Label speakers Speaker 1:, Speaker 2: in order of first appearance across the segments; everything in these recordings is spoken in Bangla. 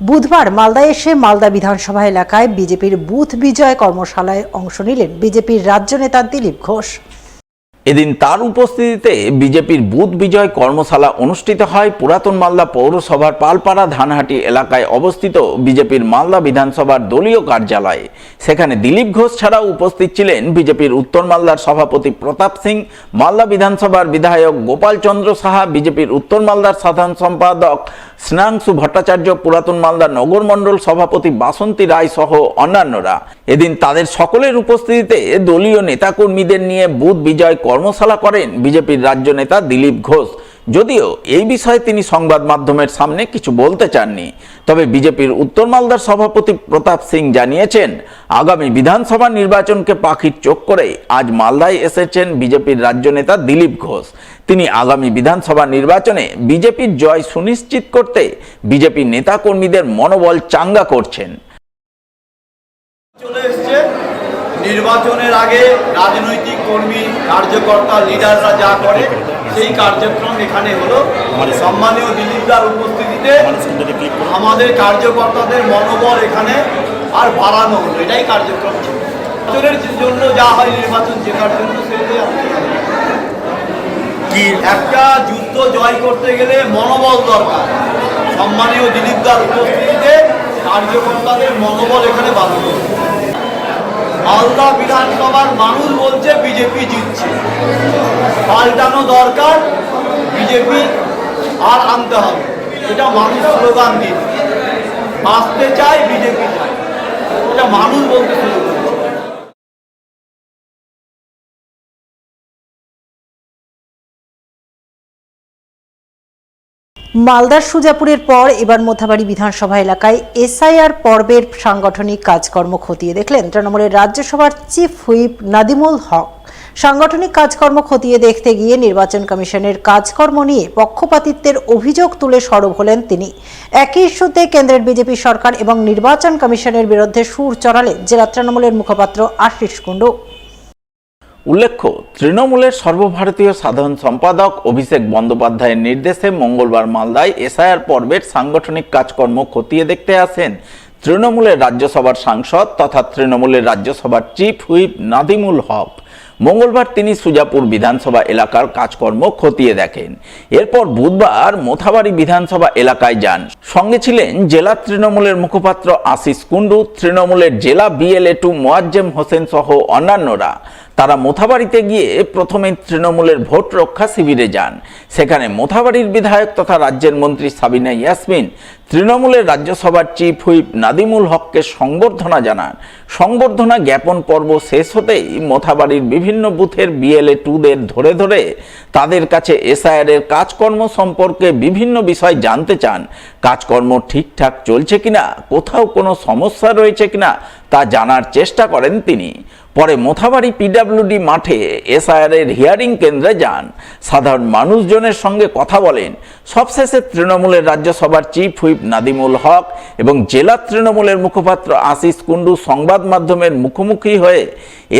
Speaker 1: বুধবার মালদায় এসে মালদা বিধানসভা এলাকায় বিজেপির বুথ বিজয় কর্মশালায় অংশ নিলেন বিজেপির রাজ্য নেতা দিলীপ ঘোষ।
Speaker 2: এদিন তার উপস্থিতিতে বিজেপির বুথ বিজয় কর্মশালা অনুষ্ঠিত হয় পুরাতন মালদা পৌরসভার পালপাড়া ধানহাটি এলাকায় অবস্থিত বিজেপির মালদা বিধানসভার দলীয় কার্যালয়ে। সেখানে দিলীপ ঘোষ ছাড়াও উপস্থিত ছিলেন বিজেপির উত্তর মালদার সভাপতি প্রতাপ সিং, মালদা বিধানসভার বিধায়ক গোপাল চন্দ্র সাহা, বিজেপির উত্তর মালদার সাধারণ সম্পাদক স্নেহাংশু ভট্টাচার্য, পুরাতন মালদা নগর মণ্ডল সভাপতি বাসন্তী রায় সহ অন্যান্যরা। এদিন তাদের সকলের উপস্থিতিতে দলীয় নেতাকর্মীদের নিয়ে বুথ বিজয় কর্মশালা করেন বিজেপির রাজ্য নেতা দিলীপ ঘোষ। যদিও এই বিষয়ে তিনি সংবাদ মাধ্যমের সামনে কিছু বলতে চাননি, তবে বিজেপির উত্তর মালদার সভাপতি প্রতাপ সিং জানিয়েছেন, আগামী বিধানসভা নির্বাচনকে পাখির চোখ করে আজ মালদায় এসেছেন বিজেপির রাজ্য নেতা দিলীপ ঘোষ। তিনি আগামী বিধানসভা নির্বাচনে বিজেপির জয় সুনিশ্চিত করতে বিজেপি নেতাকর্মীদের মনোবল চাঙ্গা করছেন।
Speaker 3: নির্বাচনের আগে রাজনৈতিক কর্মী, কার্যকর্তা, লিডাররা যা করে সেই কার্যক্রম এখানে হলো। সম্মানীয় দিলীপদার উপস্থিতিতে আমাদের কার্যকর্তাদের মনোবল এখানে আর বাড়ানো হলো, এটাই কার্যক্রম ছিল। নির্বাচনের জন্য যা হয়, নির্বাচন জেতার জন্য সেটাই কি একটা যুদ্ধ জয় করতে গেলে মনোবল দরকার। সম্মানীয় দিলীপদার উপস্থিতিতে কার্যকর্তাদের মনোবল এখানে বাড়ানো। মালদা বিধানসভার মানুষ বলছে বিজেপি জিতছে, পাল্টানো দরকার, বিজেপি আর আনতে হবে, এটা মানুষ স্লোগান দিন। বাঁচতে চায়, বিজেপি চায়, এটা মানুষ বলতে শুরু করে।
Speaker 1: মালদার সুজাপুরের পর এবার মোথাবাড়ি বিধানসভা এলাকায় এসআইআর পর্বের সাংগঠনিক কাজকর্ম খতিয়ে দেখলেন তৃণমূলের রাজ্যসভার চিফ হুইপ নাদিমুল হক। সাংগঠনিক কাজকর্ম খতিয়ে দেখতে গিয়ে নির্বাচন কমিশনের কাজকর্ম নিয়ে পক্ষপাতিত্বের অভিযোগ তুলে সরব হলেন তিনি। একই ইস্যুতে কেন্দ্রের বিজেপি সরকার এবং নির্বাচন কমিশনের বিরুদ্ধে সুর চড়ালেন জেলা তৃণমূলের মুখপাত্র আশিস কুণ্ডু।
Speaker 2: উল্লেখ্য, তৃণমূলের সর্বভারতীয় সাধারণ সম্পাদক অভিষেক বন্দ্যোপাধ্যায়ের নির্দেশে মঙ্গলবার মালদায় এসআইআর পর্বের সাংগঠনিক কাজকর্ম খতিয়ে দেখতে আসেন তৃণমূলের রাজ্যসভার সাংসদ তথা তৃণমূলের রাজ্যসভার চিফ হুইপ নাদিমুল হক। মঙ্গলবার তিনি সুজাপুর বিধানসভা এলাকার কাজকর্ম খতিয়ে দেখেন। এরপর বুধবার মোথাবাড়ি বিধানসভা এলাকায় যান। সঙ্গে ছিলেন জেলা তৃণমূলের মুখপাত্র আশিস কুণ্ডু, তৃণমূলের জেলা বিএলএ2 মোয়াজ্জেম হোসেন সহ অন্যান্যরা। তারা মোথাবাড়িতে গিয়ে প্রথমে তৃণমূলের ভোট রক্ষা শিবিরে যান। সেখানে মোথাবাড়ির বিধায়ক তথা রাজ্যের মন্ত্রী সাবিনা ইয়াসমিন তৃণমূলের রাজ্যসভার চিফ হুইপ নাদিমুল হককে সংবর্ধনা জানান। সংবর্ধনা জ্ঞাপন পর্ব শেষ হতেই মোথাবাড়ির বিভিন্ন বুথের বিএলএ2দের ধরে ধরে তাদের কাছে এসআইআর এর কাজকর্ম সম্পর্কে বিভিন্ন বিষয় জানতে চান। কাজকর্ম ঠিকঠাক চলছে কিনা, কোথাও কোনো সমস্যা রয়েছে কিনা তা জানার চেষ্টা করেন তিনি। পরে মোথাবাড়ি পিডব্লিউডি মাঠে এসআইআর এর হিয়ারিং কেন্দ্রে যান, সাধারণ মানুষজনের সঙ্গে কথা বলেন। সবশেষে তৃণমূলের রাজ্যসভার চিফ হুইপ নাদিমুল হক এবং জেলা তৃণমূলের মুখপাত্র আশিস কুণ্ডু সংবাদ মাধ্যমের মুখোমুখি হয়ে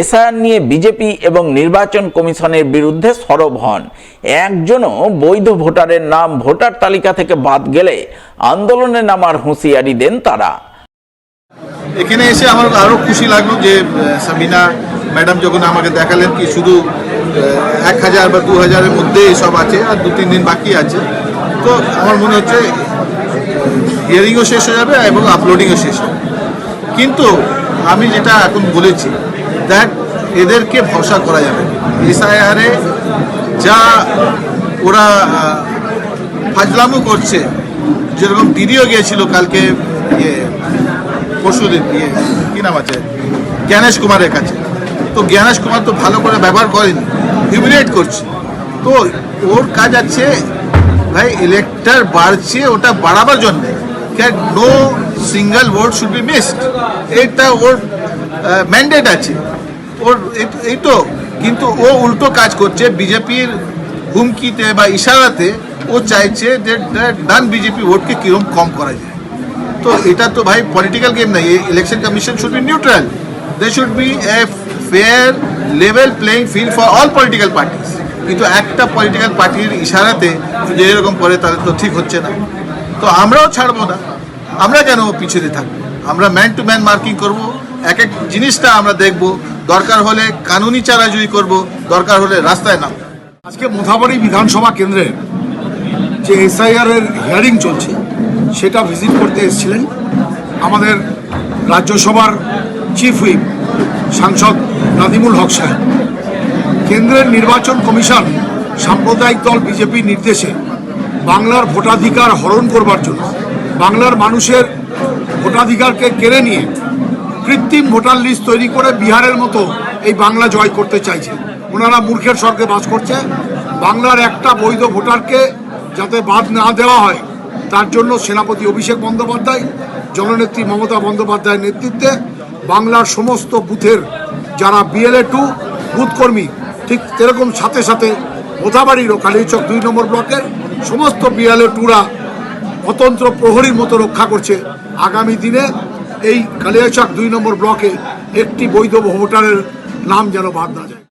Speaker 2: এসআইআর নিয়ে বিজেপি এবং নির্বাচন কমিশনের বিরুদ্ধে সরব হন। একজনও বৈধ ভোটারের নাম ভোটার তালিকা থেকে বাদ গেলে আন্দোলনে নামার হুঁশিয়ারি দেন তারা।
Speaker 4: এখানে এসে আমার আরও খুশি লাগলো যে সাবিনা ম্যাডাম যখন আমাকে দেখালেন কি শুধু 1000 বা 2000-এর মধ্যে সব আছে আর 2-3 দিন বাকি আছে, তো আমার মনে হচ্ছে হিয়ারিংও শেষ হয়ে যাবে এবং আপলোডিংও শেষ হবে। কিন্তু আমি যেটা এখন বলেছি, দেখ এদেরকে ভরসা করা যাবে। এসআইআরে যা ওরা ফাজলামো করছে, যেরকম দিদিও গিয়েছিল কালকে পরশুদিন কি নাম আছে জ্ঞানেশ কুমারের কাছে, তো জ্ঞানেশ কুমার তো ভালো করে ব্যবহার করেনি, হিউমিলিয়েট করছে। তো ওর কাজ আছে ভাই, ইলেক্টর বাড়ছে ওটা বাড়াবার জন্য, no single vote should be missed, এটা ওর ম্যান্ডেট আছে ওর, এই তো। কিন্তু ও উল্টো কাজ করছে, বিজেপির হুমকিতে বা ইশারাতে ও চাইছে যে ডান বিজেপি ভোটকে কিরকম কম করা যায়। তো এটা তো ভাই পলিটিক্যাল গেম নাই। Election commission should be neutral, they should be a fair level playing field for all political parties. কিন্তু একটা পলিটিক্যাল পার্টির ইশারাতে যদি এরকম করে তাহলে তো ঠিক হচ্ছে না। তো আমরাও ছাড়বো না, আমরা কেন পিছনে থাকবো? আমরা ম্যান টু ম্যান মার্কিং করব, এক এক জিনিসটা আমরা দেখব, দরকার হলে কানুনি চারাজুই করব, দরকার হলে রাস্তায় নাম।
Speaker 5: আজকে মোথাবাড়ি বিধানসভা কেন্দ্রের যে এসআইআর এর হিয়ারিং চলছে সেটা ভিজিট করতে এসেছিলেন আমাদের রাজ্যসভার চিফ হুইপ সাংসদ নাদিমুল হক সাহেব। কেন্দ্রের নির্বাচন কমিশন সাম্প্রদায়িক দল বিজেপির নির্দেশে বাংলার ভোটাধিকার হরণ করবার জন্য, বাংলার মানুষের ভোটাধিকারকে কেড়ে নিয়ে কৃত্রিম ভোটার লিস্ট তৈরি করে বিহারের মতো এই বাংলা জয় করতে চাইছে। ওনারা মূর্খের স্বর্গে বাস করছে। বাংলার একটা বৈধ ভোটারকে যাতে বাদ না দেওয়া হয় তার জন্য সেনাপতি অভিষেক বন্দ্যোপাধ্যায়, জননেত্রী মমতা বন্দ্যোপাধ্যায়ের নেতৃত্বে বাংলার সমস্ত বুথের যারা BLA-2 বুথ কর্মী, ঠিক সেরকম সাথে সাথে মোথাবাড়ির ও কালিয়াচক 2 নম্বর ব্লকের সমস্ত BLA-2রা অতন্ত্র প্রহরীর মতো রক্ষা করছে। আগামী দিনে এই কালিয়াচক 2 নম্বর ব্লকে একটি বৈধ ভোটারের নাম যেন বাদ না যায়।